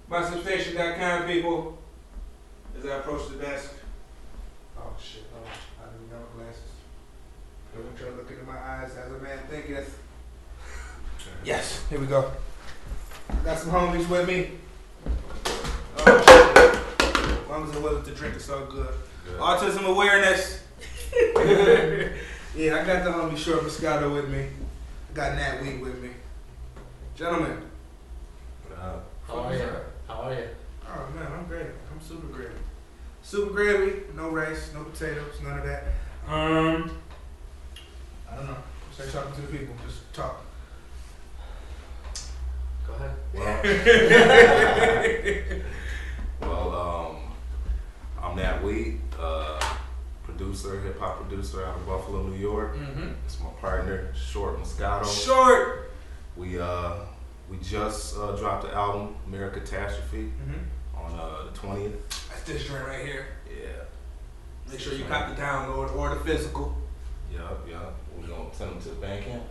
MySubstation.com people. As I approach the desk. Oh shit, no, I didn't have glasses. Don't try to look into my eyes as a man thinketh. Yes, here we go. Got some homies with me. Oh shit. As long as they're willing to drink, it's all good. Autism awareness. Yeah, I got the homie Short Moscato with me. I got Nat Weed with me. Gentlemen. How are you? How are you? Oh man, I'm great. I'm super gravy. Super gravy, no rice, no potatoes, none of that. I don't know. Start talking to the people. Just talk. Go ahead. Well, I'm Nat Weed, producer, hip hop producer out of Buffalo, New York. Mm-hmm. It's my partner, Short Moscato. Short. We just dropped the album America Catastrophe on the 20th. That's this joint right here. Yeah. Make sure you cop the download or the physical. Yup. We're gonna send them to the Bandcamp.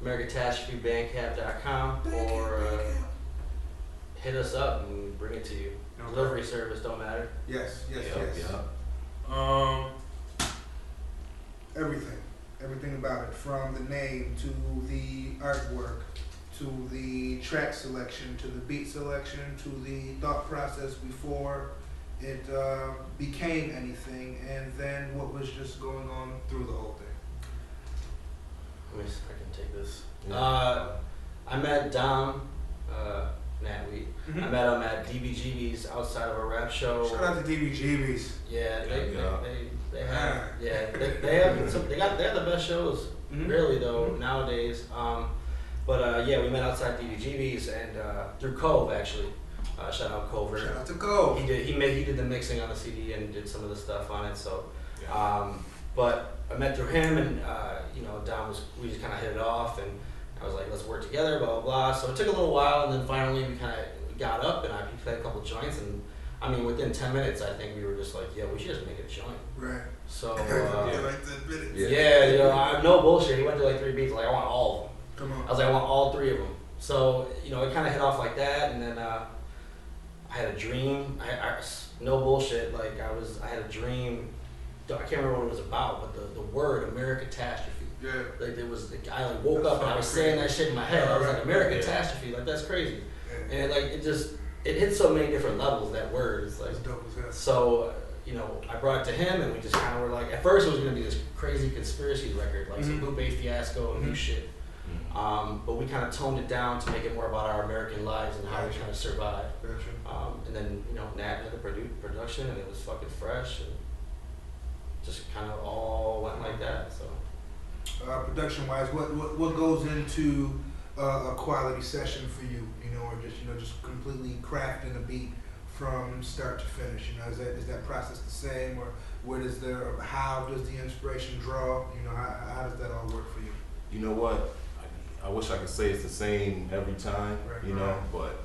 AmericaCatastropheBandcamp.com or hit us up and we bring it to you. Okay. Delivery service don't matter. Yes. Yup. Everything about it, from the name to the artwork, to the track selection, to the beat selection, to the thought process before it became anything, and then what was just going on through the whole thing. Let me see if I can take this. Yeah. I met Dom, Nat Weed. Mm-hmm. I met him at DBGB's outside of a rap show. Shout out to DBGBs. Yeah, they have they have the best shows. Mm-hmm. Really though nowadays. But we met outside DBGB's and through Cove actually. Shout out Cover. Shout out to Cove. He did the mixing on the CD and did some of the stuff on it. So, but I met through him and Dom we just kind of hit it off and I was like, let's work together, blah blah blah. So it took a little while and then finally we kind of got up and I played a couple joints and I mean within 10 minutes I think we were just like, yeah, we should just make a joint. Right. So like 10 minutes. I no bullshit. He went through like 3 beats. Like I want all of them. Come on. I was like, I want all 3 of them. So it kind of hit off like that, and then I had a dream. I no bullshit. Like I had a dream. I can't remember what it was about, but the word America Catastrophe. Yeah. Like I woke up and I was saying that shit in my head. I was like, America Catastrophe. Like that's crazy. Yeah. And it hit so many different levels. That word is like. That's dope as hell. So. I brought it to him and we just kind of were like, at first it was going to be this crazy conspiracy record, like some Lupe Fiasco and new shit. But we kind of toned it down to make it more about our American lives and how we're trying to survive. And then, Nat had the production and it was fucking fresh and just kind of all went like that. So, production wise, what goes into a quality session for you, or just completely crafting a beat from start to finish? Is that process the same, or how does the inspiration draw? How does that all work for you? You know what? I wish I could say it's the same every time, but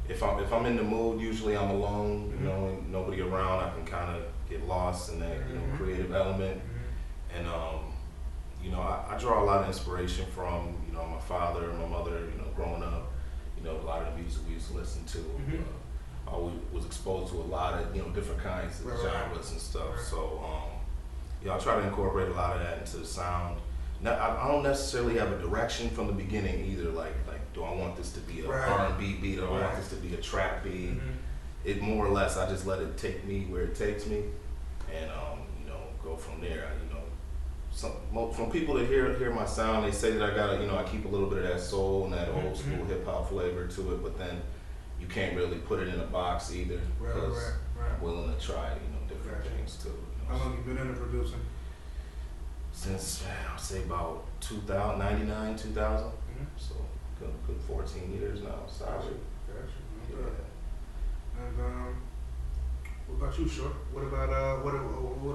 if I'm in the mood, usually I'm alone, and nobody around, I can kind of get lost in that, creative element. And I draw a lot of inspiration from, my father and my mother, growing up, a lot of the music we used to listen to. I was exposed to a lot of different kinds of genres and stuff. Right. So I try to incorporate a lot of that into the sound. Now, I don't necessarily have a direction from the beginning either. Like do I want this to be a R&B beat, or do I want this to be a trap beat? It more or less, I just let it take me where it takes me, and go from there. From people that hear my sound, they say that I got I keep a little bit of that soul and that old school hip hop flavor to it, but then you can't really put it in a box either, because I'm willing to try different things too. How long you been into producing? Since I'd say about 99, 2000. So good 14 years now. Solid. Yeah. And what about you, Short? What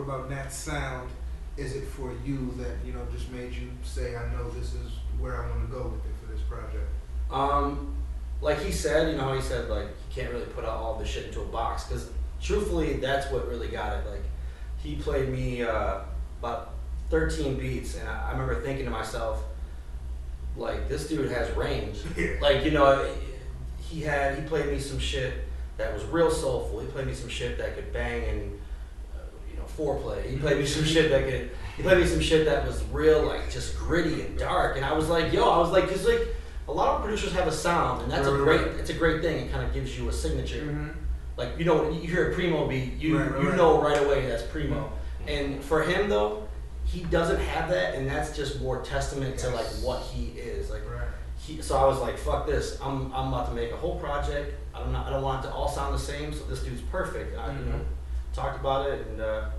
about Nat's sound? Is it for you that just made you say, I know this is where I want to go with it for this project? Like he said, how he said, like, you can't really put out all this shit into a box, because truthfully, that's what really got it. Like, he played me about 13 beats, and I remember thinking to myself, like, this dude has range. Like, he played me some shit that was real soulful. He played me some shit that could bang and foreplay. He played me some shit that could. He played me some shit that was real, like just gritty and dark. And I was like, because like a lot of producers have a sound, and that's it's a great thing. It kind of gives you a signature. Mm-hmm. Like when you hear a Primo beat, you know right away that's Primo. And for him though, he doesn't have that, and that's just more testament to like what he is. Like so I was like, fuck this. I'm about to make a whole project. I don't want it to all sound the same. So this dude's perfect. I talked about it, and I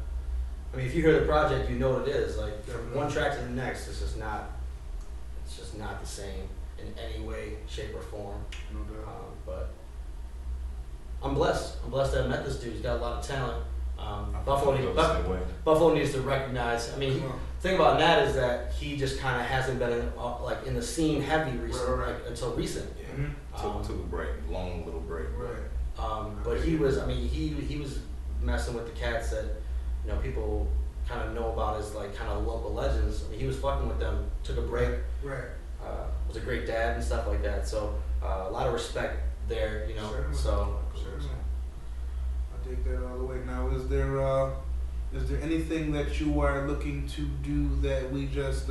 mean, if you hear the project, you know what it is. Like from one track to the next, it's just not the same in any way, shape, or form. No doubt. But I'm blessed. I'm blessed that I met this dude. He's got a lot of talent. Buffalo needs to recognize. I mean, the thing about Nat is that he just kind of hasn't been in the scene heavy recently, like, until recent. Yeah. Took a break, long little break. But he was. I mean, he was messing with the cats that people kind of know about as like kind of local legends. I mean, he was fucking with them. Took a break. Was a great dad and stuff like that. So a lot of respect there. Certainly. So. Certainly. I take that all the way. Now, is there anything that you are looking to do that we just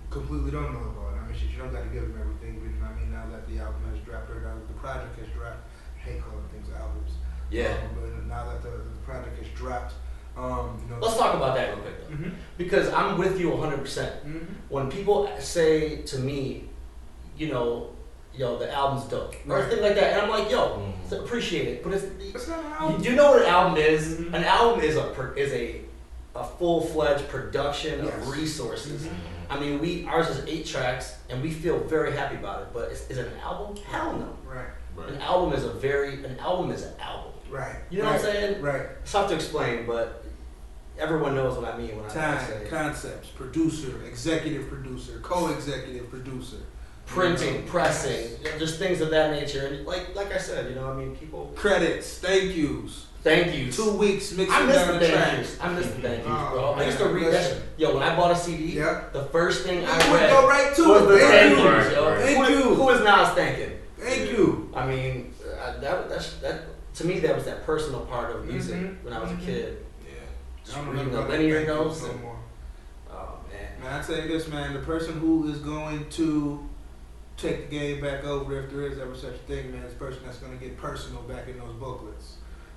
completely don't know about? I mean, you don't got to give them everything, but I mean, now that the album has dropped, or now that the project has dropped, I hate calling things albums. Yeah. But now that the project has dropped, let's talk about that real quick though, because I'm with you 100%. When people say to me, the album's dope, or things like that, and I'm like, appreciate it, but it's not an album. You know what an album is? An album is a full-fledged production of resources. I mean, ours is 8 tracks, and we feel very happy about it. But is it an album? Hell no. Right. An album is an album. Right. You know what I'm saying? Right. It's tough to explain, but everyone knows what I mean when I say concepts, producer, executive producer, co-executive producer. Printing, pressing, just things of that nature, and like I said, I mean, people. Credits, thank yous. 2 weeks mixing I miss down the the thank track. yous. I miss the thank yous, bro. I Man, used to read that. Yo, when I bought a CD, the first thing I would read go right to was it. the Thank thank you. yous, yo. Thank you. Who is Nas thanking? Thank you. I mean, that to me that was that personal part of music when I was a kid. Yeah. Just reading the linear notes. No more. Oh man. Man, I tell you this, man. The person who is going to take the game back over, if there is ever such a thing, man, is the person that's going to get personal back in those booklets.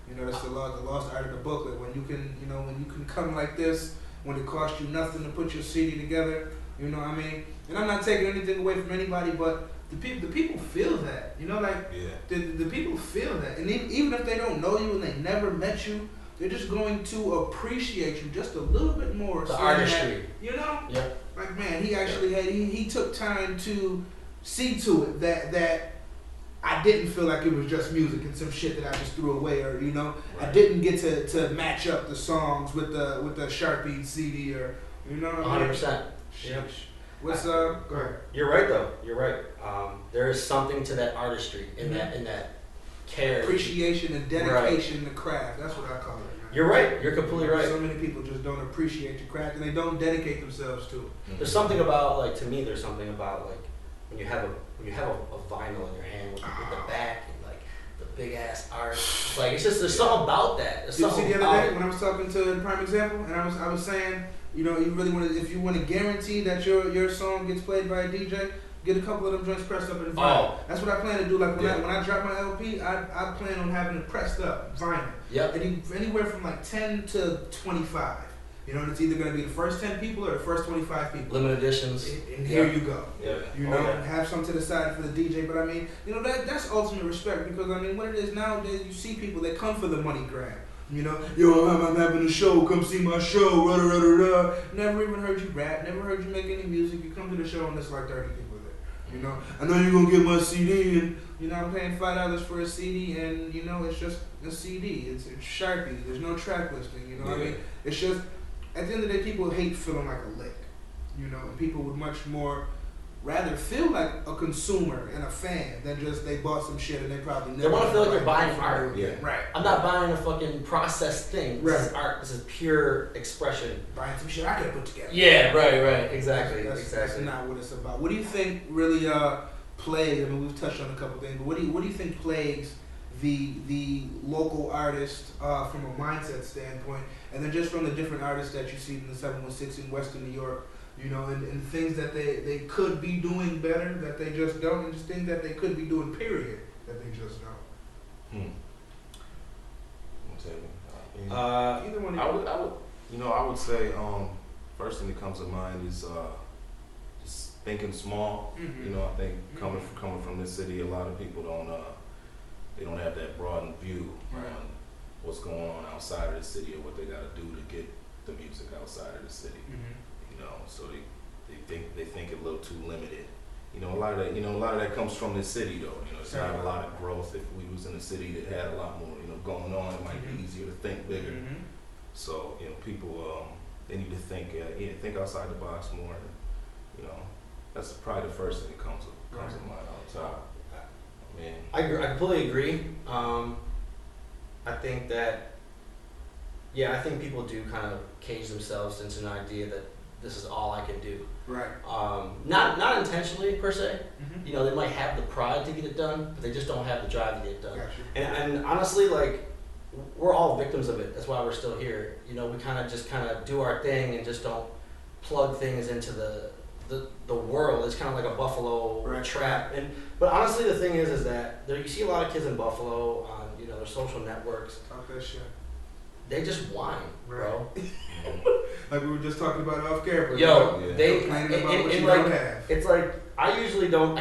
That's the lost art of the booklet. When you can come like this, when it costs you nothing to put your CD together, you know what I mean? And I'm not taking anything away from anybody, but the people feel that, the people feel that. And even if they don't know you and they never met you, they're just going to appreciate you just a little bit more. The artistry. That, like, man, he actually he took time to see to it that I didn't feel like it was just music and some shit that I just threw away, or I didn't get to match up the songs with the Sharpie CD, or 100%. Yeah. What's go ahead. You're right though. You're right. There is something to that artistry in that care, appreciation and dedication to craft. That's what I call it. Man. You're right. You're completely right. So many people just don't appreciate your craft, and they don't dedicate themselves to it. There's something about there's something about when you have a vinyl in your hand with the back and like the big ass art. Like there's something about that. Did you see the other day when I was talking to Prime Example, and I was saying, you really want to, if you want to guarantee that your song gets played by a DJ, get a couple of them joints pressed up in vinyl. That's what I plan to do. Like when I drop my LP, I plan on having it pressed up vinyl. Yep. Anywhere from like 10 to 25. And it's either going to be the first 10 people or the first 25 people. Limited editions. And here you go. Yeah. Have some to the side for the DJ. But I mean, that's ultimate respect, because I mean, what it is nowadays, you see people that come for the money grab. I'm having a show, come see my show, rah, rah, rah, rah. Never even heard you rap, never heard you make any music. You come to the show and there's like 30 people there. I know you're going to get my CD, and I'm paying $5 for a CD, and it's just a CD. It's Sharpie. There's no track listing. I mean, it's just, at the end of the day, people hate feeling like a lick. And people would much more rather feel like a consumer and a fan than just they bought some shit and they probably never. They want to feel like they're buying art. Yeah. Right. I'm not buying a fucking processed thing. This is art. This is pure expression. Buying some shit I could put together. Yeah. Right. Exactly. That's not what it's about. What do you think really plagues? I mean, we've touched on a couple things, but what do you think plagues the local artist from a mindset standpoint, and then just from the different artists that you see in the 716 in Western New York, you know, and things that they could be doing better that they just don't, and just things that they could be doing, period, that they just don't. Either one. I would say first thing that comes to mind is just thinking small. Mm-hmm. You know, I think coming from this city, a lot of people don't have that broadened view on what's going on outside of the city or what they got to do to get the music outside of the city. Mm-hmm. You know, so they think it a little too limited. You know, a lot of that comes from the city though. You know, it's not a lot of growth. If we was in a city that had a lot more, you know, going on, it might be easier to think bigger. Mm-hmm. So, you know, people they need to think outside the box more. You know, that's probably the first thing that comes to mind all the time. Man, I completely agree. I think that, I think people do kind of cage themselves into an idea that this is all I can do. Right. Not intentionally per se. Mm-hmm. You know, they might have the pride to get it done, but they just don't have the drive to get it done. Gotcha. And honestly, like, we're all victims of it. That's why we're still here. You know, we kind of do our thing and just don't plug things into the world. It's kind of like a Buffalo trap. But honestly, the thing is that you see a lot of kids in Buffalo on, you know, their social networks. Talk that shit. They just whine, bro. Like we were just talking about off camera. They complaining about what you like, don't have. It's like I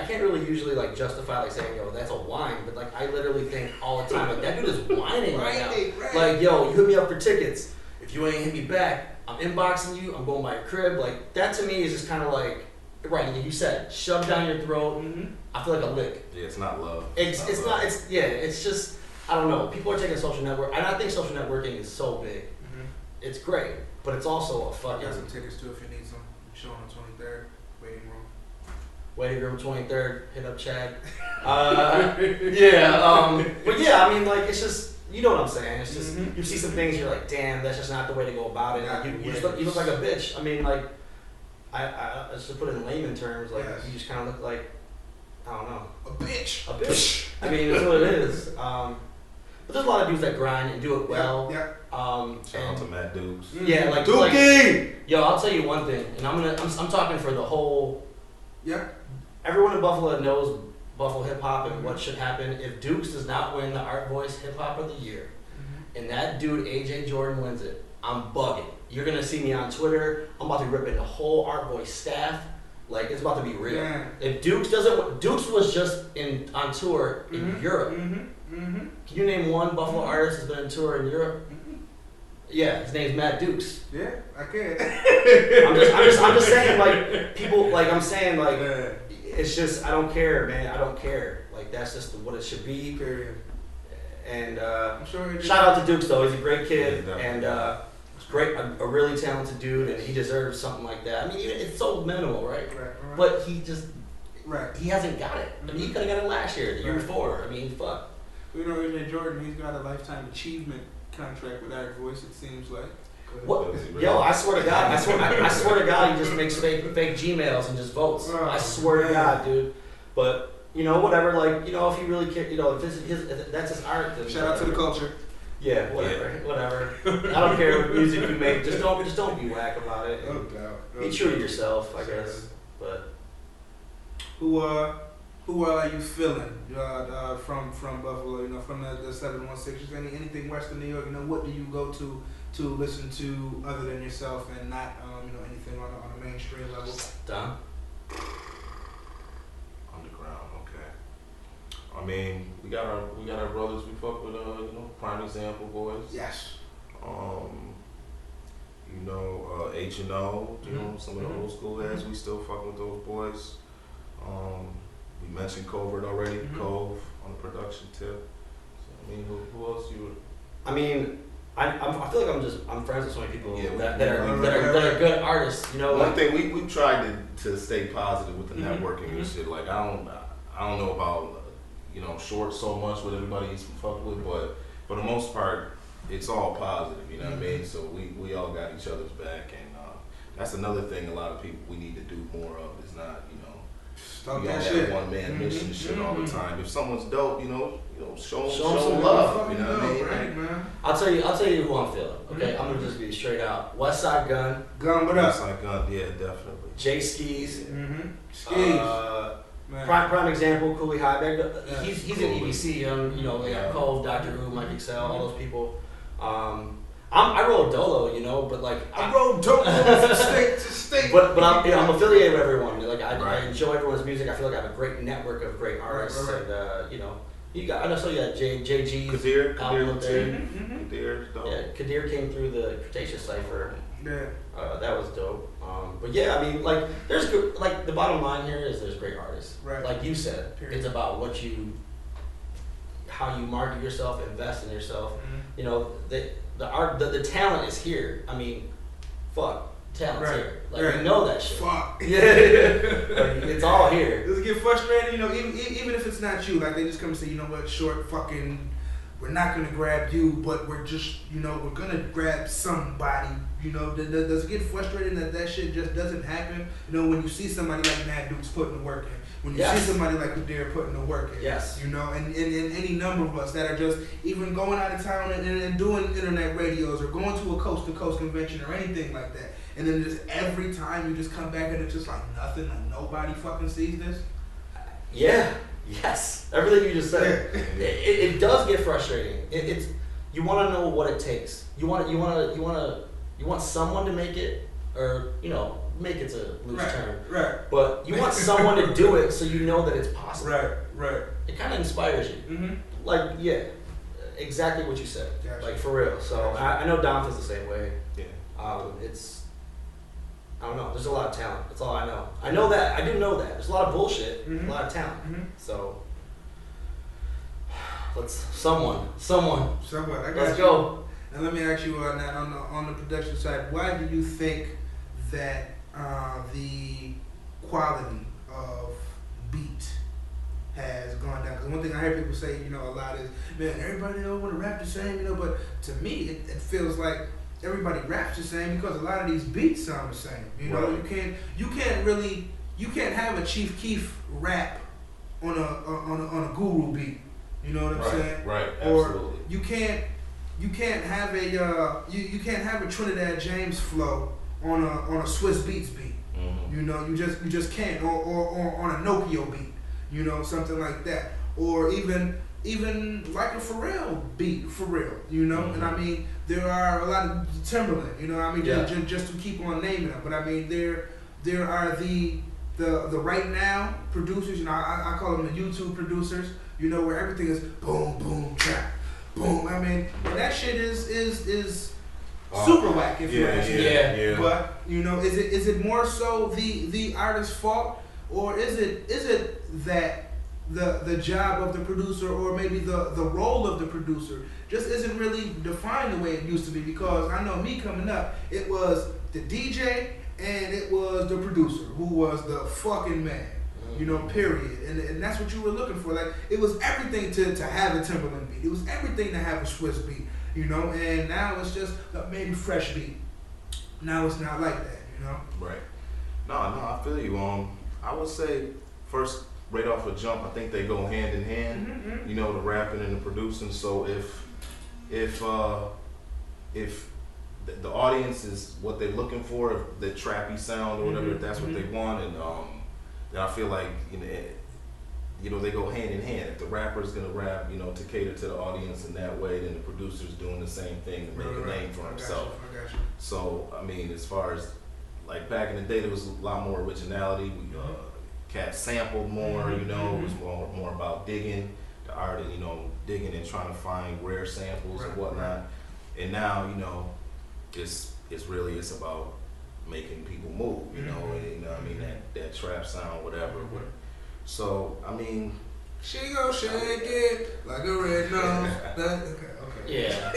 can't really usually like justify like saying, yo, that's a whine, but like I literally think all the time, like that dude is whining right now. Right. Like, yo, you hit me up for tickets. If you ain't hit me back, I'm inboxing you, I'm going by your crib. Like that to me is just kinda like you said, shoved down your throat. Mm-hmm. I feel like a lick. Yeah, it's not love. It's just I don't know. People are taking social network, and I think social networking is so big. Mm-hmm. It's great, but it's also a I fucking. got some tickets too if you need some. Show on the 23rd, waiting room. Waiting room 23rd. Hit up Chad. But yeah, I mean, like it's just you know what I'm saying. It's just you see some things, you're like, damn, that's just not the way to go about it. Like, you look like a bitch. I mean, like I just to put it in layman terms, like you just kind of look like I don't know, a bitch. A bitch. I mean, that's what it is. But there's a lot of dudes that grind and do it well. Yeah. Shout out to Matt Dukes. Yeah, like Dookie. Yo, I'll tell you one thing, and I'm talking for the whole. Yeah. Everyone in Buffalo knows Buffalo hip hop and what should happen if Dukes does not win the Art Voice Hip Hop of the Year, and that dude AJ Jordan wins it. I'm bugging. You're gonna see me on Twitter. I'm about to rip in the whole Art Voice staff. Like it's about to be real. Yeah. If Dukes doesn't, Dukes was just on tour in Europe. Can you name one Buffalo artist that's been on tour in Europe? Yeah, his name's Matt Dukes. Yeah, I can. I'm just saying, like people, like I'm saying, like it's just I don't care, man. I don't care. Like that's just what it should be. Period. And I'm sure shout out to Dukes though. He's a great kid and great, a really talented dude, and he deserves something like that. I mean, it's so minimal, right? Right. But he just he hasn't got it. I mean, he could have got it last year, the year before. I mean, fuck. You know, AJ Jordan, he's got a lifetime achievement contract with Art Voice. It seems like. What? Yo, I swear to God, I swear to God, he just makes fake Gmails and just votes. I swear to God, dude. But you know, whatever. Like, you know, if he really cares, you know, if that's his art, then shout out to the culture. Yeah, whatever. I don't care what music you make. Just don't be whack about it. No doubt. Be true to yourself, I guess. But who are you feeling from Buffalo? You know, from the 716. Anything Western New York? You know, what do you go to listen to other than yourself and not you know anything on a mainstream level? Don. Underground, okay. I mean, we got our brothers we fuck with. You know, Prime Example boys. Yes. You know, H&O. You know, some of the old school heads. We still fucking with those boys. We mentioned Covert already. Cove on the production tip. So, I mean, who else you would? I mean, I feel like I'm friends with so many people that are good artists. You know, one thing we tried to stay positive with the networking and shit. Like I don't know about you know Short so much what everybody used to fuck with, but for the most part, it's all positive. You know what I mean? So we all got each other's back, and that's another thing. A lot of people we need to do more of is not Talk be on that that shit. one man mission shit all the time. If someone's dope, show 'em some some love. love. You know what I mean? Right, man. I'll tell you who I'm feeling. Okay, I'm gonna just be straight out. West Side Gun, Gun, what That's up? like, yeah, definitely. Jay Skis. Skis. Man. Prime example, Cooley High. He's in Cooley. EBC. They Yeah. got Cove, Dr. Who, Mike Excel, all those people. I roll Dolo, but like I rode dope from state to state. But I'm affiliated with everyone. Like I Right. enjoy everyone's music. I feel like I have a great network of great artists, Right. and you got. I know you got JG's Kadir album up there. Kadir's dope. Yeah, Kadir came through the Cretaceous cipher. Yeah. That was dope. But yeah, I mean, like, there's good. Like, the bottom line here is there's great artists. Right. Like you said, Period. it's about how you market yourself, invest in yourself. The art, the talent is here. I mean, fuck, talent's Right. here. Like Right. we know that shit. Fuck. Yeah, like, it's all here. Does it get frustrating? Even if it's not you, like they just come and say, you know what, short fucking, we're not gonna grab you, but we're just, we're gonna grab somebody. Does it get frustrating that shit just doesn't happen? When you see somebody like Mad Duke's putting the work in, when you Yes. see somebody like Kadir putting the work in, Yes. and any number of us that are just even going out of town and doing internet radios or going to a coast-to-coast convention or anything like that, and then just every time you just come back and it's just like nothing, like nobody fucking sees this. Yeah. Yes. Everything you just said. It does get frustrating. It's you want to know what it takes. You want someone to make it, or make it's a loose term. Right. But you want someone to do it so you know that it's possible. Right. It kind of inspires you. Mm-hmm. Like, yeah, exactly what you said. Gotcha. Like, for real. So Gotcha. I know Dom feels the same way. Yeah. I don't know. There's a lot of talent. That's all I know. I know that. I do know that. There's a lot of bullshit. Mhm. A lot of talent. Mhm. So someone. Somewhat. I got Let's you. go. And let me ask you on that on the production side, why do you think that the quality of beat has gone down? Because one thing I hear people say, a lot is, man, everybody don't want to rap the same, but to me, it feels like everybody raps the same because a lot of these beats sound the same. Right. You can't have a Chief Keef rap on a Guru beat. You know what I'm saying? Right. Or Absolutely. you can't have a you can't have a Trinidad James flow on a Swiss Beats beat. Mm-hmm. You just can't, or on a Nokia beat, something like that, or even like a Pharrell beat, for real, Mm-hmm. And I mean there are a lot of Timberland, Yeah. just to keep on naming them, but I mean there are the right now producers, I call them the YouTube producers, where everything is boom boom trap, boom. I mean, and that shit is super whack if you ask me. Yeah. But is it more so the artist's fault, or is it that the job of the producer, or maybe the role of the producer just isn't really defined the way it used to be? Because I know me coming up, it was the DJ and it was the producer who was the fucking man. Period. And that's what you were looking for. Like, it was everything to have a Timberland beat. It was everything to have a Swiss beat, and now it's just a maybe fresh beat. Now it's not like that, Right. No, I feel you. I would say first, right off a jump, I think they go hand in hand. Mm-hmm. The rapping and the producing. So if the audience is what they're looking for, if the trappy sound or whatever, if that's what they want, and then I feel like they go hand in hand. If the rapper's gonna rap, to cater to the audience in that way, then the producer's doing the same thing to make a name for himself. I got you. So I mean, as far as like back in the day, there was a lot more originality. Cats sampled more. It was more about digging the art and digging and trying to find rare samples and whatnot. And now it's about making people move. And I mean that trap sound, whatever. So I mean, She gon' shake it like a red nose. Okay. Yeah.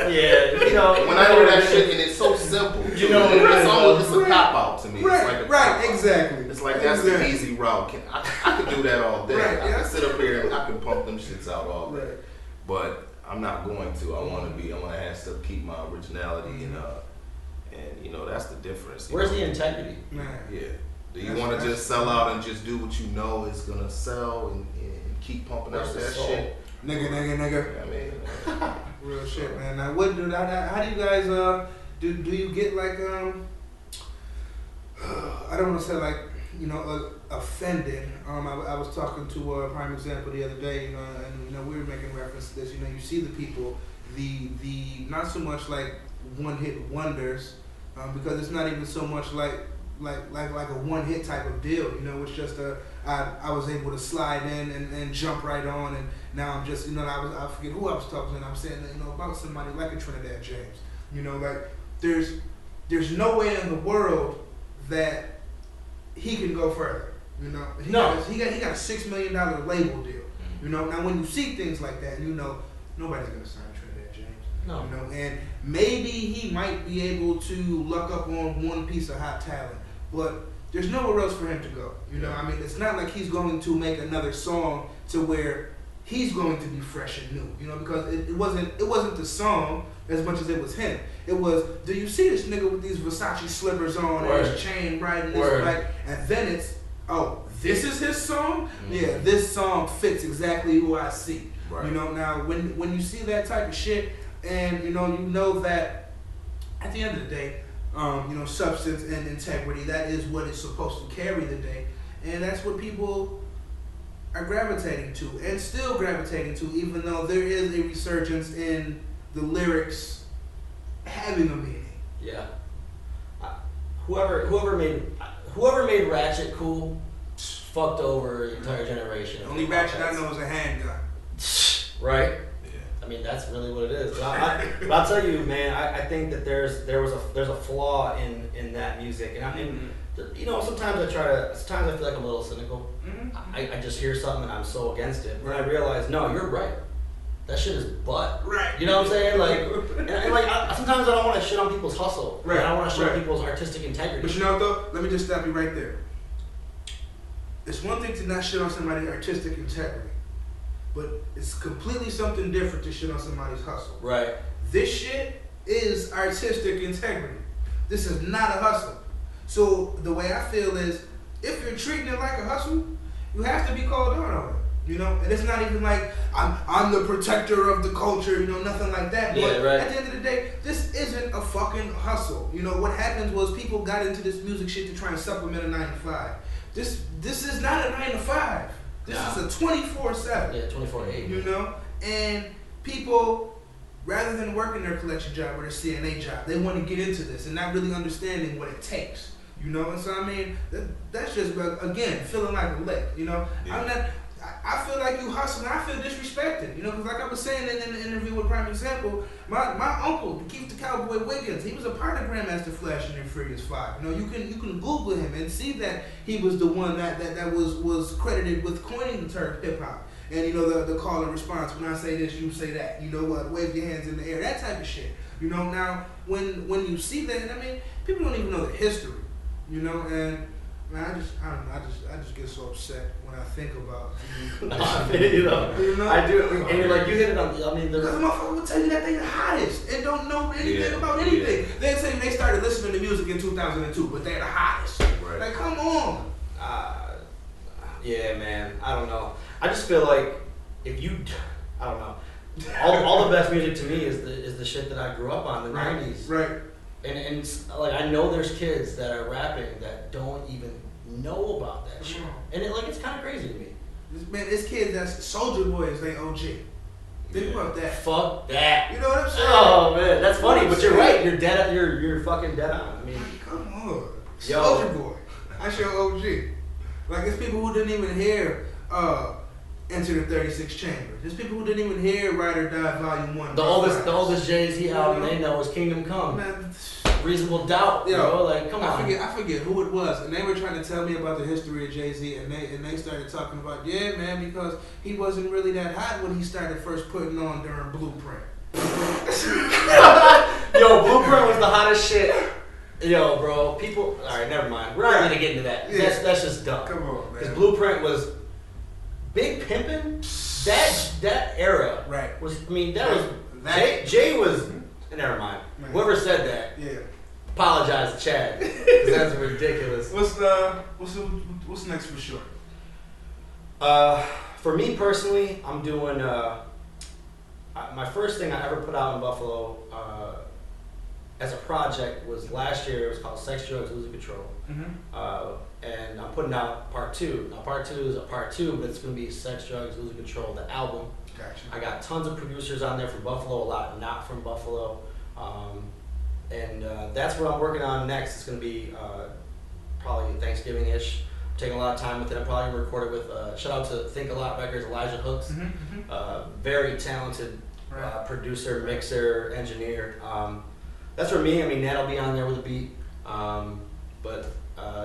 Yeah. when I hear that shit and it's so simple, it's almost a cop out to me. Right, it's like a right, cop-out. exactly. It's like that's the easy route. I could do that all day. Right, I yeah. can sit up here and I can pump them shits out all day. Right. But I'm not going to. I want to have to keep my originality and that's the difference. Where's the integrity? Man. Yeah. Do you want to just sell out and just do what you know is gonna sell and keep pumping out that shit? Nigga. I mean, real shit, man. Now, what do how do you guys do you get like I don't want to say like offended. I was talking to a prime example the other day, and we were making reference to this. You see the people, the not so much like one hit wonders, because it's not even so much like a one hit type of deal. It's just I was able to slide in and jump right on, and now I'm just I forget who I was talking to, and I'm saying that, about somebody like a Trinidad James. Like there's no way in the world that he can go further. He got a $6 million label deal. Now when you see things like that, nobody's gonna sign Trinidad James. No. And maybe he might be able to luck up on one piece of hot talent, but there's nowhere else for him to go. It's not like he's going to make another song to where he's going to be fresh and new. Because it wasn't the song as much as it was him. It was, do you see this nigga with these Versace slippers on and his chain riding this bike? And then it's, oh, this is his song? Mm-hmm. Yeah, this song fits exactly who I see. Right. Now when you see that type of shit, and you know that at the end of the day, substance and integrity, that is what is supposed to carry the day, and that's what people are gravitating to and still gravitating to, even though there is a resurgence in the lyrics having a meaning. Yeah. Whoever made Ratchet cool fucked over the entire generation. The only Ratchet I know is a handgun. Right? Yeah. I mean, that's really what it is. But I'll tell you, man, I think that there's a flaw in that music, and sometimes I feel like I'm a little cynical. Mm-hmm. I just hear something and I'm so against it. When I realize, no, you're right. That shit is butt. Right. You know what I'm saying? Like, sometimes I don't want to shit on people's hustle. Right. I don't want to shit on people's artistic integrity. But though, let me just stop you right there. It's one thing to not shit on somebody's artistic integrity, but it's completely something different to shit on somebody's hustle. Right. This shit is artistic integrity. This is not a hustle. So the way I feel is, if you're treating it like a hustle, you have to be called out on it. And it's not even like I'm the protector of the culture, nothing like that. Yeah, but right. At the end of the day, this isn't a fucking hustle. What happened was people got into this music shit to try and supplement a 9-to-5. This is not a 9-to-5. This is a 24/7. Yeah, 24/8. And people, rather than working their collection job or their CNA job, they want to get into this and not really understanding what it takes. And so that's just, again, feeling like a lick. Yeah. I feel like you hustling. I feel disrespected, because like I was saying in the interview with Prime Example, my uncle, Keith the Cowboy Wiggins, he was a part of Grandmaster Flash and Furious 5. You can Google him and see that he was the one that was credited with coining the term hip hop. And the call and response, when I say this, you say that. Wave your hands in the air, that type of shit. Now when you see that, people don't even know the history. And man, I just get so upset when I think about. I do, and you're like, you hit it on. Because the motherfucker will tell you that they the hottest and don't know anything about anything. Yeah. They say they started listening to music in 2002, but they're the hottest. Right. Like, come on. Yeah, man. I don't know. I just feel like I don't know. All the best music to me is the shit that I grew up on, the 90s. Right. And like, I know there's kids that are rapping that don't even know about that shit. And it's kind of crazy to me. It's kids that's Soulja Boy is their OG. Think about that. Fuck that. You know what I'm saying? Oh man, that's funny, but you're right. You're dead. You're fucking dead on. I mean, come on. Soulja Boy. That's your OG. Like, it's people who didn't even hear Enter the 36 Chambers. There's people who didn't even hear Ride or Die Volume 1. The oldest Jay-Z album they know is Kingdom Come. Man. Reasonable Doubt, bro. Like, come on. I forget who it was, and they were trying to tell me about the history of Jay-Z, and they started talking about, yeah, man, because he wasn't really that hot when he started first putting on during Blueprint. Yo, Blueprint was the hottest shit. Yo, bro, people. All right, never mind. We're not gonna get into that. Yeah. That's just dumb. Come on, man. Because Blueprint was Big Pimpin'. That era. Right. Was, I mean, that was Jay was. Never mind. Man. Whoever said that. Yeah. apologize to Chad because that's ridiculous. What's next for sure? For me personally, I'm doing my first thing I ever put out in Buffalo as a project was last year. It was called Sex, Drugs, Losing Control. And I'm putting out part 2. Now part 2 is a part 2, but it's going to be Sex, Drugs, Losing Control, the album. Gotcha. I got tons of producers on there from Buffalo, a lot not from Buffalo. And that's what I'm working on next. It's going to be probably Thanksgiving-ish. I'm taking a lot of time with it. I'm probably going to record it with, shout out to Think A Lot Records, Elijah Hooks. Very talented producer, mixer, engineer. That's for me. I mean, Nat'll be on there with a beat.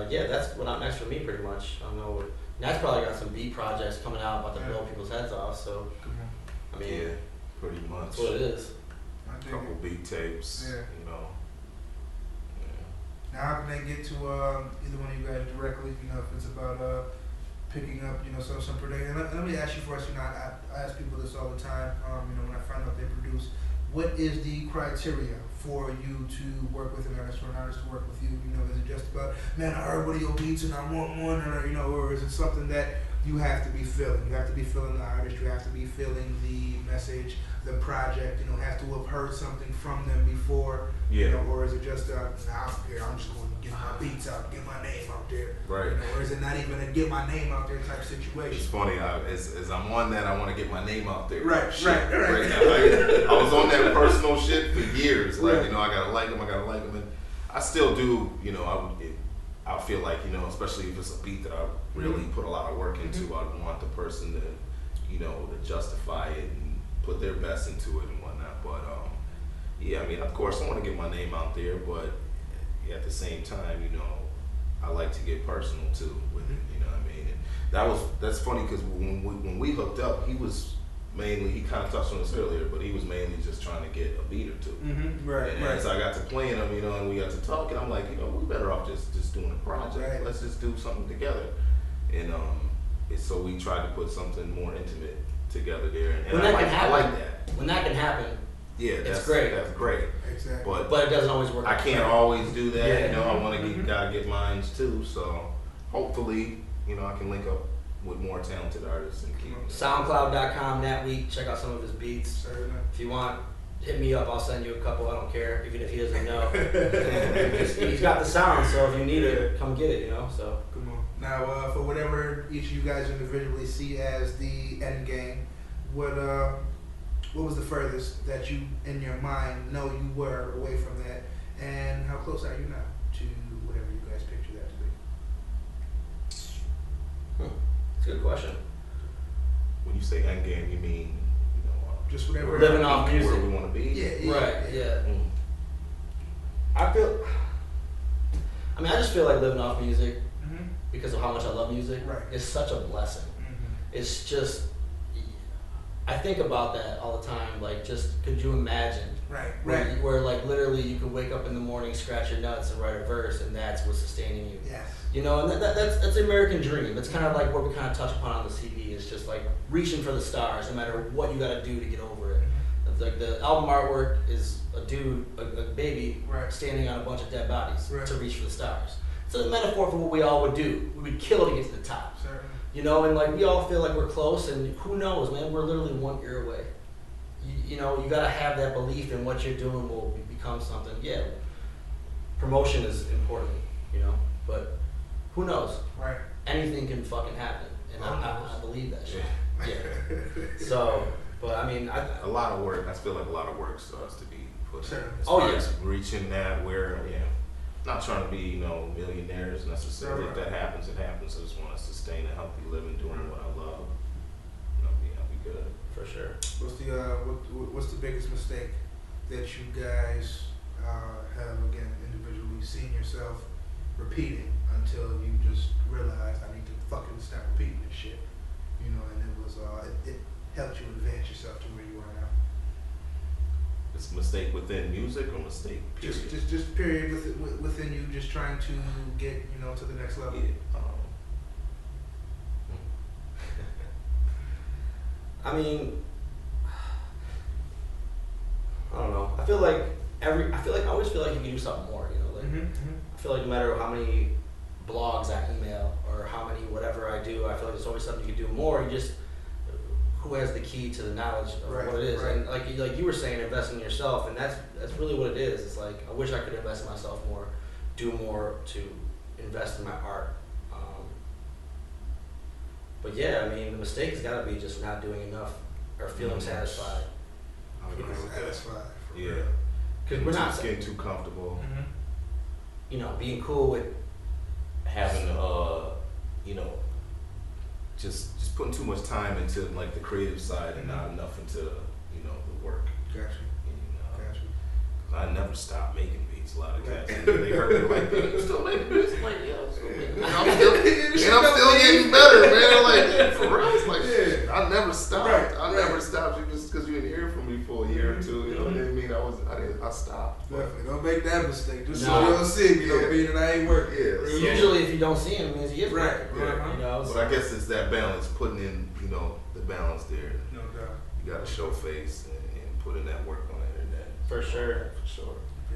Yeah, that's what I'm next for me pretty much. I don't know. Nat's probably got some beat projects coming out about to blow people's heads off. So, I mean, yeah, pretty much. That's what it is. Couple beat tapes, you know. Now, how can they get to either one of you guys directly? You know, if it's about picking up, you know, some production. And let me ask you first. You know, I ask people this all the time. You know, when I find out they produce, what is the criteria for you to work with an artist or an artist to work with you? You know, is it just about, man, I heard one of your beats and I want one, or you know, or is it something that you have to be feeling? You have to be feeling the artist. You have to be feeling the message, the project. You know, have to have heard something from them before. Yeah. You know, or is it just I'm here, I'm just going to get my beats out, get my name out there. Right. You know, or is it not even a get my name out there type It's situation? funny, as I'm on that, I want to get my name out there. Right. Now. I was on that personal shit for years. Like, you know, I gotta like them, and I still do. You know, I feel like, you know, especially if it's a beat that I really put a lot of work into, I want the person to, you know, to justify it and put their best into it and whatnot. But yeah, I mean, of course, I want to get my name out there, but at the same time, you know, I like to get personal too with it. You know what I mean? And that's funny because when we hooked up, he kind of touched on this earlier, but he was mainly just trying to get a beat or two. Right. And as I got to playing him, you know, and we got to talking, I'm like, you know, we're better off just doing a project. Right. Let's just do something together. And so we tried to put something more intimate together there. And I like that. When that can happen, yeah, it's great. That's great. Exactly. But it doesn't always work. I can't always do that. Yeah. You know, I want to gotta get mines too. So hopefully, you know, I can link up with more talented artists and keep. SoundCloud.com, Nat Week. Check out some of his beats. Certainly. If you want, hit me up. I'll send you a couple. I don't care, even if he doesn't know. He's got the sound, so if you need it, come get it. You know. So. Come on. Now, for whatever each of you guys individually see as the end game, what was the furthest that you, in your mind, know you were away from that, and how close are you now to whatever you guys picture that to be? It's a good question. When you say end game, you mean, you know, Just whatever. Living off music. where we want to be. Yeah. Right. Yeah. Mm. I just feel like living off music because of how much I love music. Right. It's such a blessing. It's just, I think about that all the time. Like, just could you imagine? Right. Where like literally you could wake up in the morning, scratch your nuts, and write a verse, and that's what's sustaining you. Yes. You know, and that's the American dream. It's kind of like what we kind of touch upon on the CD. It's just like reaching for the stars, no matter what you got to do to get over it. It's like the album artwork is a dude, a baby, standing on a bunch of dead bodies to reach for the stars. It's a metaphor for what we all would do. We would kill to get to the top. Certainly. You know, and like we all feel like we're close, and who knows, man? We're literally 1 ear away. You know, you gotta have that belief in what you're doing will become something. Yeah, promotion is important, you know, but who knows? Right. Anything can fucking happen, and I believe that shit. Yeah. So, but I mean, a lot of work. I feel like a lot of work starts to be put in. Oh yeah. Reaching that where, not trying to be, you know, millionaires necessarily. If that happens, it happens. I just want to sustain a healthy living, doing what I love. You know, I'll be good. For sure. What's the biggest mistake that you guys have, again, individually seen yourself repeating until you just realized I need to fucking stop repeating this shit, you know, and it was it helped you advance yourself to where you are now. It's a mistake within music or mistake period? Just period within you, just trying to get, you know, to the next level. Yeah. I mean, I don't know. I always feel like you can do something more. You know, I feel like no matter how many blogs I email or how many whatever I do, I feel like there's always something you can do more. You just who has the key to the knowledge of what it is, and like you were saying, invest in yourself, and that's really what it is. It's like I wish I could invest in myself more, do more to invest in my art. But yeah, I mean, the mistake has got to be just not doing enough or feeling satisfied. Satisfied. Yeah. Because we're not getting too comfortable. You know, being cool with having you know, just putting too much time into like the creative side and not enough into you know the work. Gotcha. I never stopped making beats. A lot of cats, they heard me like, "You still making beats?" I'm like, "Yeah, I'm still making beats." I'm still getting better, man. Like for real, it's like I never stopped. I never stopped. You just because you didn't hear from me for a year or two, you know, didn't mean I stopped. Definitely, don't make that mistake. Just so you don't see me, don't mean that I ain't working. Yeah. So, usually, if you don't see him, it means he is working. Yeah. You know, but I guess it's that balance, putting in, you know, the balance there. No doubt. You got to show face and put in that work on the internet. For sure. Feel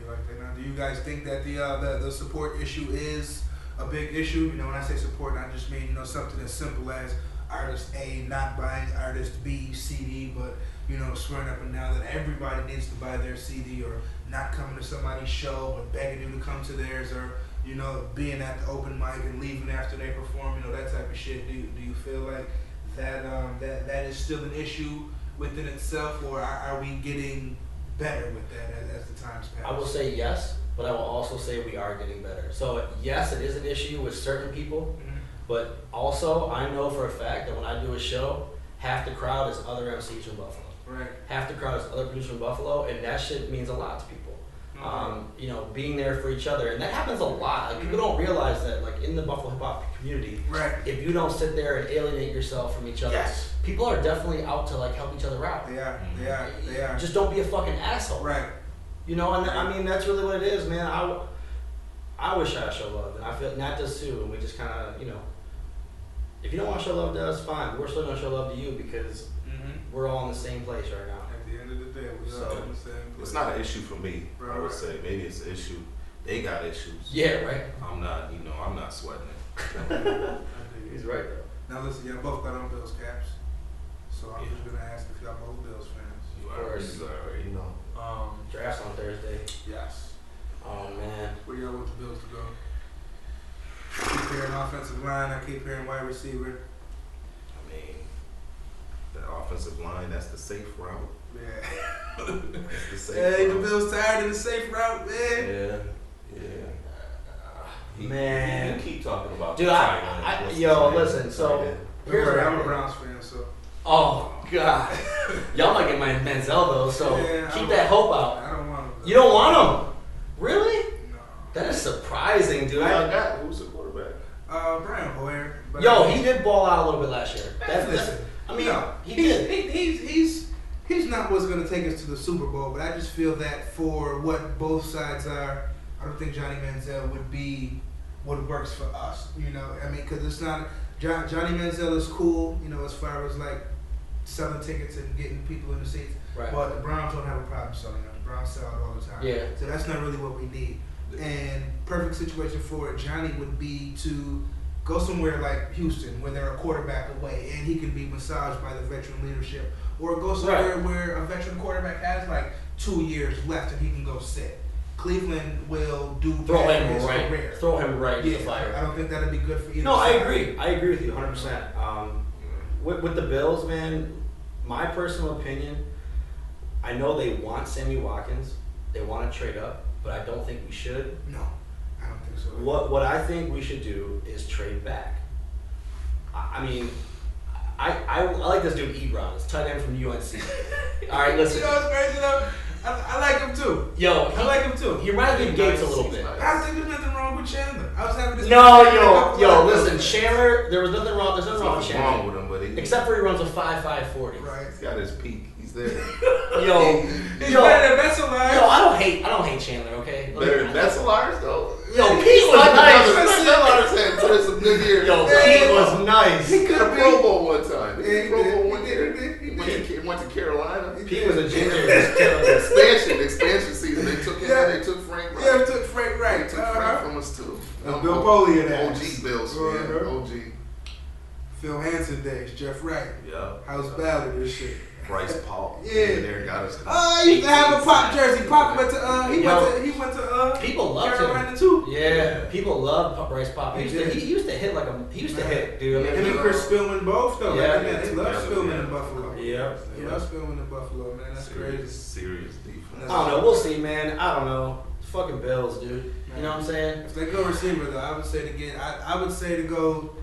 like that now. Do you guys think that the support issue is a big issue? You know, when I say support, I just mean, you know, something as simple as artist A not buying artist B CD, but you know, swearing up and down that everybody needs to buy their CD, or not coming to somebody's show but begging you to come to theirs, or you know, being at the open mic and leaving after they perform, you know, that type of shit. Do you feel like that that is still an issue within itself, or are we getting better with that as the times pass? I will say yes, but I will also say we are getting better. So yes, it is an issue with certain people, but also I know for a fact that when I do a show, half the crowd is other MCs from Buffalo. Right. Half the crowd is other producers from Buffalo, and that shit means a lot to people. You know, being there for each other, and that happens a lot. Like people don't realize that, like in the Buffalo hip hop community, if you don't sit there and alienate yourself from each other, people are definitely out to like help each other out. They are. Just don't be a fucking asshole. Right. You know, and I mean that's really what it is, man. I wish I show love, and I feel Nat does too, and we just kind of, you know, if you don't want to show love to us, fine. We're still gonna show love to you because we're all in the same place right now. At the end of the day, we're all in the same place. It's not an issue for me. I would say maybe it's an issue. They got issues. Yeah, right. I'm not, you know, I'm not sweating it. He's right though. Now listen, y'all both got on Bills caps, so I'm just gonna ask if y'all both Bills fans. You already know. Draft's on Thursday. Yes. Oh man. Where y'all want the Bills to go? I keep hearing offensive line. I keep hearing wide receiver. I mean, the offensive line, that's the safe route. Yeah. That's the safe Hey, route. the Bills tired of the safe route, man. Man. You keep talking about Dude, listen, so Here's I'm a Browns fan, so. Oh God. Y'all might get my Manziel though, so keep that hope out. I don't want him. You don't want him? Really? No. That is surprising, dude. Who's the quarterback? Brian Hoyer. Yo, he did ball out a little bit last year. Listen, I mean, no, he did. He's not what's going to take us to the Super Bowl, but I just feel that for what both sides are, I don't think Johnny Manziel would be what works for us. You know, I mean, because it's not Johnny Manziel is cool. You know, as far as like selling tickets and getting people in the seats. Right. But the Browns don't have a problem selling them. The Browns sell out all the time. Yeah. So that's not really what we need. And perfect situation for Johnny would be to go somewhere like Houston, where they're a quarterback away, and he can be massaged by the veteran leadership. Or go somewhere where a veteran quarterback has like 2 years left and he can go sit. Cleveland will do throw bad him in his right. career. Throw him right in the fire. I don't think that'd be good for either No, I side. agree. I agree with you 100%. With the Bills, man, my personal opinion, I know they want Sammy Watkins. They want to trade up, but I don't think we should. No, I don't think so. What I think we should do is trade back. I mean, I like this dude Ebron. It's tight end from UNC. All right, listen. You know what's crazy though? I like him too. Yo, I like him too. He reminds me of Gates a little bit. I think there's nothing wrong with Chandler. I was having this. Listen, Chandler. There was nothing wrong. There's nothing wrong with Chandler. Wrong with him, but Except for he runs a 5.40. Right. He's got his peak. He's there. He's better than Besselard. Yo, I don't hate Chandler. Okay. Better than Besselard though. Yo, Pete was nice. Besselard's had put in some good years. Yo, Pete was nice. He got a Pro Bowl one time. Yeah, he Pro Bowl did. one year. He went to Carolina. Pete was a ginger. Expansion season. They took him. They took Frank Wright. Yeah, took Frank Wright. They took That's Bill Polian of that. OG Bills fan. OG. Phil Hansen days. Jeff Wright. Yeah. House Ballard and shit. Bryce Paul. Yeah. There got us. He used to have a Pop jersey. Pop went to he went to people loved Carolina him too. Yeah, people loved Bryce Pop. He used to hit like a hit, dude. Him and Chris Spillman both though. Yeah, man, they love Spillman in Buffalo. Yeah, they love Spillman in Buffalo, man. That's crazy. Serious defense. I don't know. We'll see, man. I don't know. Fucking Bills, dude. Man. You know what I'm saying? If they go receiver though, I would say I would say to go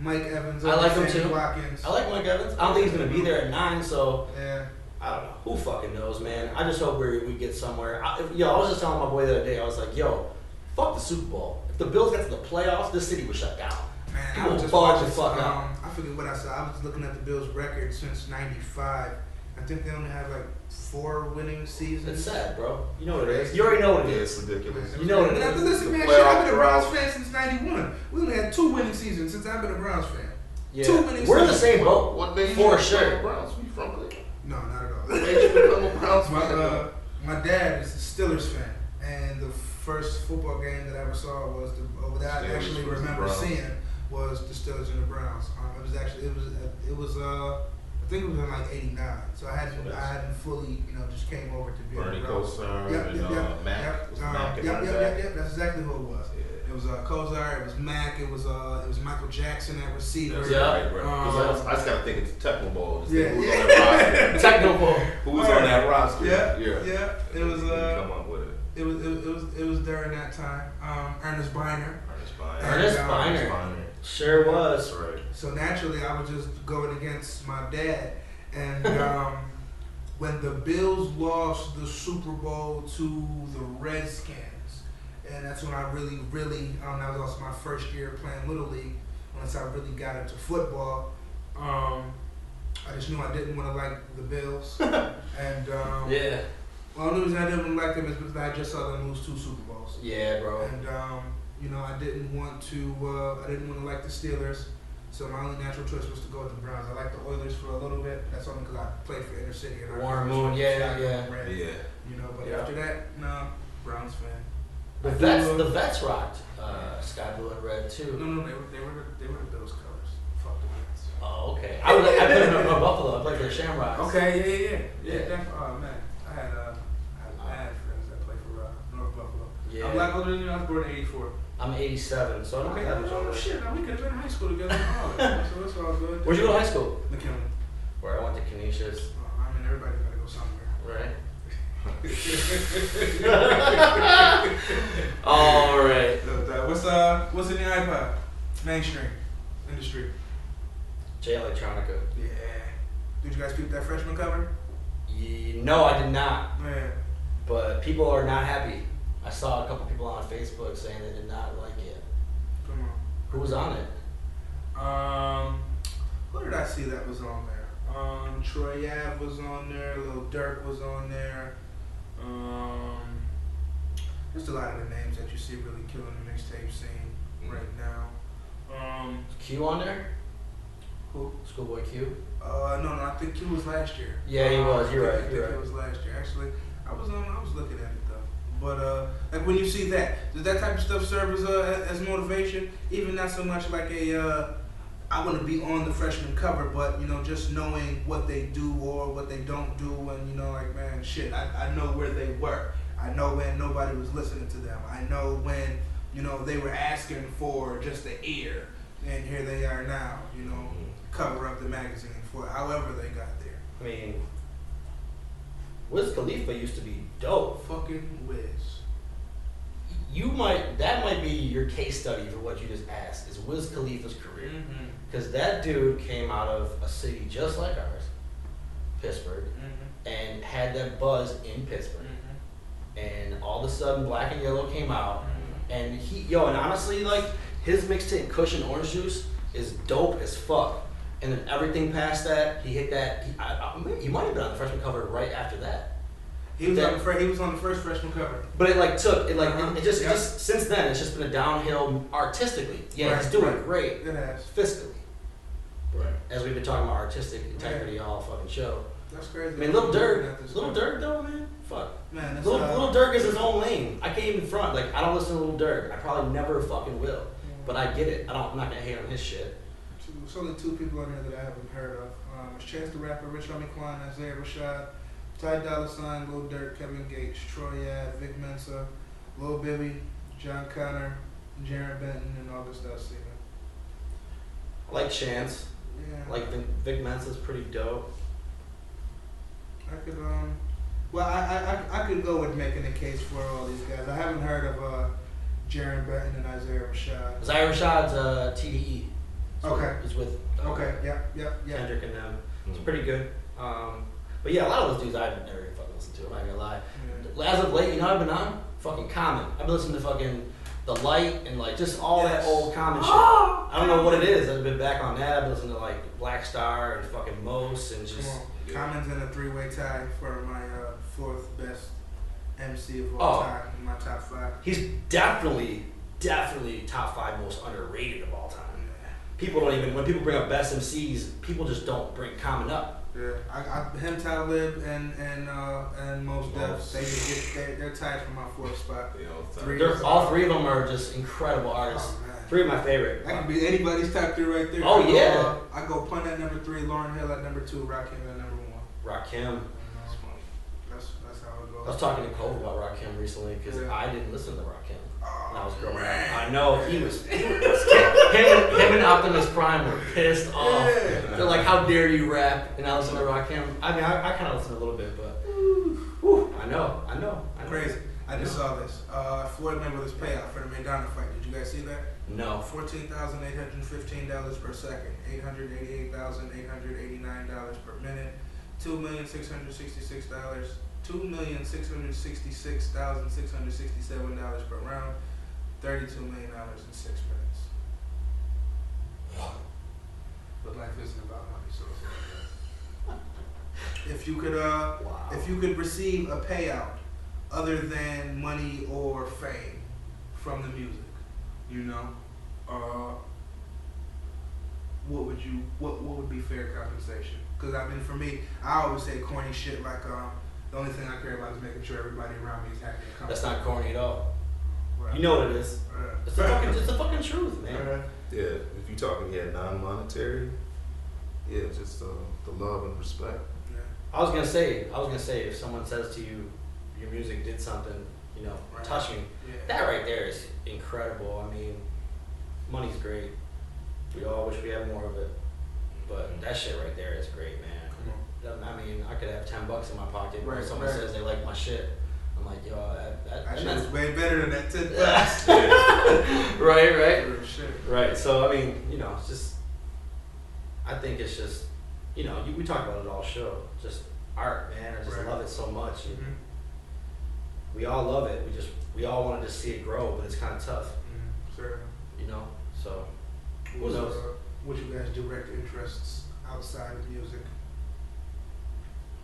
Mike Evans. I like him too. Watkins. I like Mike Evans. I don't think he's gonna be there at 9, so yeah. I don't know. Who fucking knows, man? I just hope we get somewhere. I was just telling my boy the other day. I was like, yo, fuck the Super Bowl. If the Bills got to the playoffs, this city would shut down. Man, people I was just ball the watching. fuck out. I forget what I saw. I was looking at the Bills' record since '95. I think they only have like 4 winning seasons. It's sad, bro. You know what it is. You already know what it is. It's ridiculous. You know what it is. Listen, man, shit, I've been a Browns fan since '91. We only had 2 winning seasons since I've been a Browns fan. Yeah. 2 winning seasons. We're in the same boat. What made For you sure. Browns? Were you from Cleveland? No, not at all. What made you become a Browns fan? My dad is a Steelers fan, and the first football game that I ever saw was that I actually remember seeing was the Steelers and the Browns. It was I think it was in like '89, so I hadn't fully just came over to be Bernie a Browns. Kosar Yep. Mac. Was Mac in that? Yep. That's exactly who it was. Yeah. It was Kosar. It was Mac. It was Michael Jackson at receiver. That's right, bro. I just gotta think it's Techno Bowl. Yeah. Who was on that roster? Techno Bowl. Who was on that roster? Yeah. It was. Come up with it. It was during that time. Ernest Biner. Ernest Biner. Sure was. That's right. So naturally, I was just going against my dad, and when the Bills lost the Super Bowl to the Redskins, and that's when I really, that was also my first year playing Little League. Once I really got into football, I just knew I didn't want to like the Bills, and yeah. Well, the only reason I didn't like them is because I just saw them lose 2 Super Bowls. Yeah, bro. And I didn't want to like the Steelers, so my only natural choice was to go with the Browns. I liked the Oilers for a little bit. That's only because I played for Inner City and Warren Moon, yeah. But after that, no, Browns fan. The vets rocked sky blue and red too. No, they were the Bills colors. Fuck the Vets. Oh, okay. I played in Buffalo. I played for the Shamrocks. Okay, yeah. Oh man, I had friends that played for North Buffalo. Yeah. I'm black older than you. I was born in '84. I'm 87, so I don't have much older. Shit, now we could have been in high school together. So it's all good. Where'd you go to high school? McKinley. Where I went to Canisius. I mean, everybody got to go somewhere. Right. All right. What's in the iPod? Mainstream industry. J Electronica. Yeah. Did you guys keep that freshman cover? No, I did not. Man. But people are not happy. I saw a couple people on Facebook saying they did not like it. Come on. Who was on it? Who did I see that was on there? Troy Ave was on there. Lil Durk was on there. Just a lot of the names that you see really killing the mixtape scene right now. Q on there? Who? Schoolboy Q? No, I think Q was last year. Yeah, he was. You're right. I think it was last year. Actually, I was looking at it though. But like when you see that, does that type of stuff serve as motivation? Even not so much like I want to be on the freshman cover, but just knowing what they do or what they don't do, and like, man, shit, I know where they were. I know when nobody was listening to them. I know when they were asking for just the ear, and here they are now. Cover of the magazine for however they got there. I mean, Wiz Khalifa used to be dope. Fucking Wiz. That might be your case study for what you just asked, is Wiz Khalifa's career. Because that dude came out of a city just like ours, Pittsburgh, and had that buzz in Pittsburgh. And all of a sudden, Black and Yellow came out, and and honestly, like, his mixtape Kush and Orange Juice is dope as fuck. And then everything past that, he hit that. He might have been on the freshman cover right after that. He was on the first freshman cover. But it just since then it's just been a downhill artistically. Yeah, right, he's doing great. It has. Fiscally. Right. As we've been talking about artistic integrity all fucking show. That's crazy. I mean, Lil Durk though, man. Fuck. Man, that's Lil Durk is his own lane. I can't even front. Like, I don't listen to Lil Durk. I probably never fucking will. But I get it. I'm not gonna hate on his shit. There's only 2 people on there that I haven't heard of. It's Chance the Rapper, Rich Homie Quan, Isaiah Rashad, Ty Dolla $ign, Lil Durk, Kevin Gates, Troy Ave, Vic Mensa, Lil Bibby, John Connor, Jaron Benton, and August Alsina. I like Chance. Yeah. Like Vic Mensa's pretty dope. I could well I could go with making a case for all these guys. I haven't heard of Jaron Benton and Isaiah Rashad. Isaiah Rashad's TDE. So Okay. He's with Okay. Yeah. Kendrick and them. It's pretty good. But yeah, a lot of those dudes I've never even fucking listened to. I'm not gonna lie. Yeah. As of late, you know what I've been on? Fucking Common. I've been listening to fucking The Light and like just all that old Common shit. I don't know what it is. I've been back on that. I've been listening to like Black Star and fucking Mos and just. Common's in a 3-way tie for my 4th best MC of all time in my top 5. He's definitely top 5 most underrated of all time. People don't even, when people bring up best MCs, people just don't bring Common up. Yeah, him, Talib, and Mos Def, they're tied for my 4th spot. All 3 of them are just incredible artists. Oh, man. 3 of my favorite. That could be anybody's top 3 right there. Oh, yeah. I go Pun at number 3, Lauryn Hill at number 2, Rakim at number 1. Rakim. That's how it goes. I was talking to Cole about Rakim recently because I didn't listen to Rakim when I was growing up. I know he was him and Optimus Prime were pissed off. They're like, "How dare you rap?" And I listen to Rakim. I mean, I kind of listen a little bit, but I know. Crazy. I just saw this. Floyd Mayweather's payout for the Maidana fight. Did you guys see that? No. $14,815 per second, $888,889 per minute, $2,666,667 per round, $32 million in 6 minutes. But life isn't about money, so it's like that. If you could receive a payout other than money or fame from the music, what would be fair compensation? Because I mean, for me, I always say corny shit like the only thing I care about is making sure everybody around me is happy and comfortable. That's not corny at all. Right. You know what it is. It's the fucking truth, man. Yeah, if you talking non-monetary, just the love and respect. Yeah. I was gonna say, if someone says to you, your music did something, touch me. Yeah. That right there is incredible. I mean, money's great. We all wish we had more of it, but that shit right there is great, man. I mean, I could have $10 in my pocket when someone says they like my shit. I'm like, yo, that shit is way better than that $10. Right. So I mean, it's just. I think it's just, we talk about it all show. Just art, man. I just love it so much. Mm-hmm. We all love it. We all want to just see it grow, but it's kind of tough. Sure. So. Who knows? What you guys' direct interests outside of music?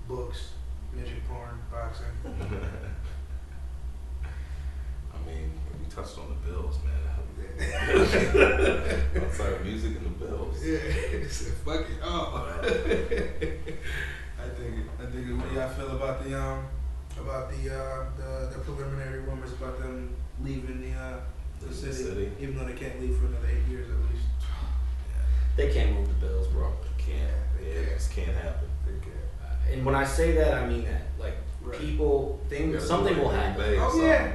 Books, midget porn, boxing. I mean, we touched on the bills, man. Outside of music and the bills. Yeah, fuck it. Oh. I think it. What do y'all feel about the preliminary rumors about them leaving the city, even though they can't leave for another 8 years at least? They can't move the bills, bro. It just can't happen. They can't. And when I say that, I mean that. Like, something will happen. Oh yeah.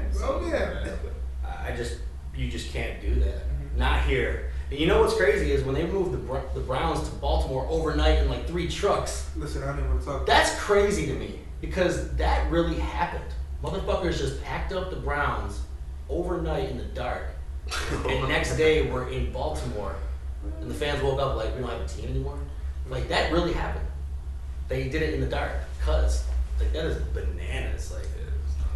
You just can't do that. Not here. And you know what's crazy is when they moved the Browns to Baltimore overnight in like 3 trucks. Listen, I don't even want to talk. That's crazy to me because that really happened. Motherfuckers just packed up the Browns overnight in the dark, and next day we're in Baltimore, and the fans woke up like, we don't have a team anymore. Like, that really happened. They did it in the dark. That is bananas. Like,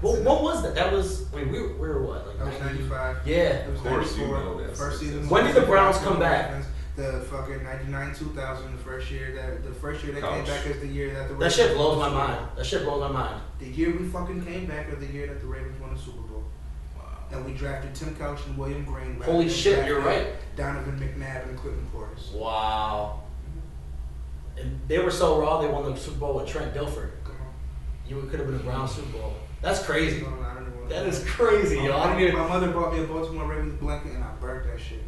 what was that? That was, we were what? Like, that was 95. Yeah. It was of course 94. you know that. First season. When did the Browns come back? The fucking 99, 2000, the first year they came back is the year that the Ravens that shit blows my mind. The year we fucking came back is the year that the Ravens won the Super Bowl. Wow. And we drafted Tim Couch and William Green. Holy shit, you're right. Donovan McNabb and Clinton Portis. Wow. And they were so raw, they won the Super Bowl with Trent Dilfer. Come on. You could have been a Brown Super Bowl. That's crazy. No, I don't even want That is crazy, yo. I don't even. My mother bought me a Baltimore Ravens blanket and I burnt that shit.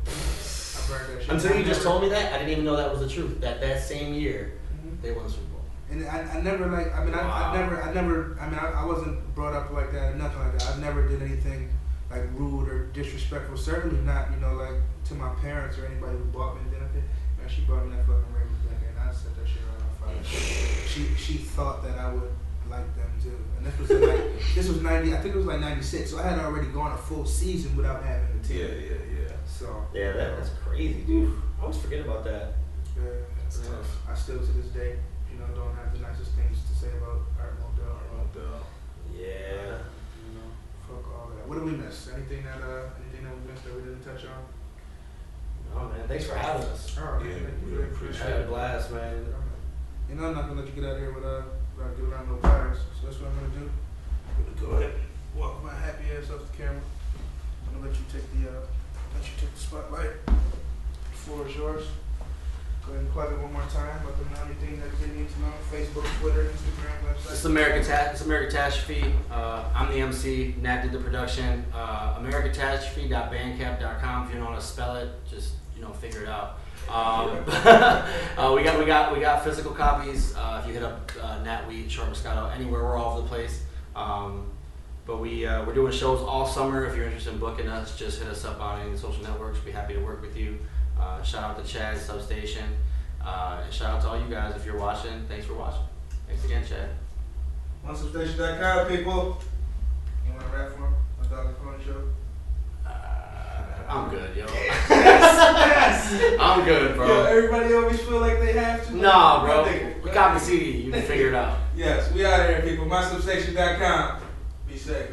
Until you just told me that, I didn't even know that was the truth. That same year, they won the Super Bowl. And I never like. I mean, Wow. I never. I mean, I wasn't brought up like that or nothing like that. I never did anything like rude or disrespectful. Certainly not, you know, like to my parents or anybody who bought me anything. Man, she bought me that fucking Ravens blanket and I set that shit right on fire. She thought that I would like them too. And this was in like this was 90. I think it was like 96. So I had already gone a full season without having the team. Yeah. So Yeah, that's crazy, dude. I always forget about that. yeah, That's Yeah. tough. I still to this day, you know, don't have the nicest things to say about Art Modell. Yeah. You know, fuck all that. What did we miss? Anything that we missed that we didn't touch on? Oh man, thanks for having us. Oh, Yeah, thank you. really I appreciate had a it. blast, man. You know, I'm not gonna let you get out of here without giving out no fires. So that's what I'm gonna do. I'm gonna go ahead and walk my happy ass off the camera. I'm gonna let you take the spotlight. The floor is yours. Go ahead and plug it one more time. Let them know anything that they need to know. Facebook, Twitter, Instagram, website. It's American Catastrophe. I'm the MC. Nat did the production. AmericanCatastrophe.bandcamp.com. If you don't know how to spell it, just figure it out. We got physical copies. If you hit up Nat Weed, Short Moscato, anywhere, we're all over the place. But we're doing shows all summer. If you're interested in booking us, just hit us up on any of the social networks. We'd be happy to work with you. Shout out to Chad Substation. And shout out to all you guys if you're watching. Thanks for watching. Thanks again, Chad. OneSubstation.com, people. You want to rap for him? My dog and pony show. I'm good, yo. Yes. I'm good, bro. Yo, everybody always feel like they have to. Nah, bro. Nothing. We got the CD. You can figure it out. Yes, we out of here, people. MySubstation.com. Be safe.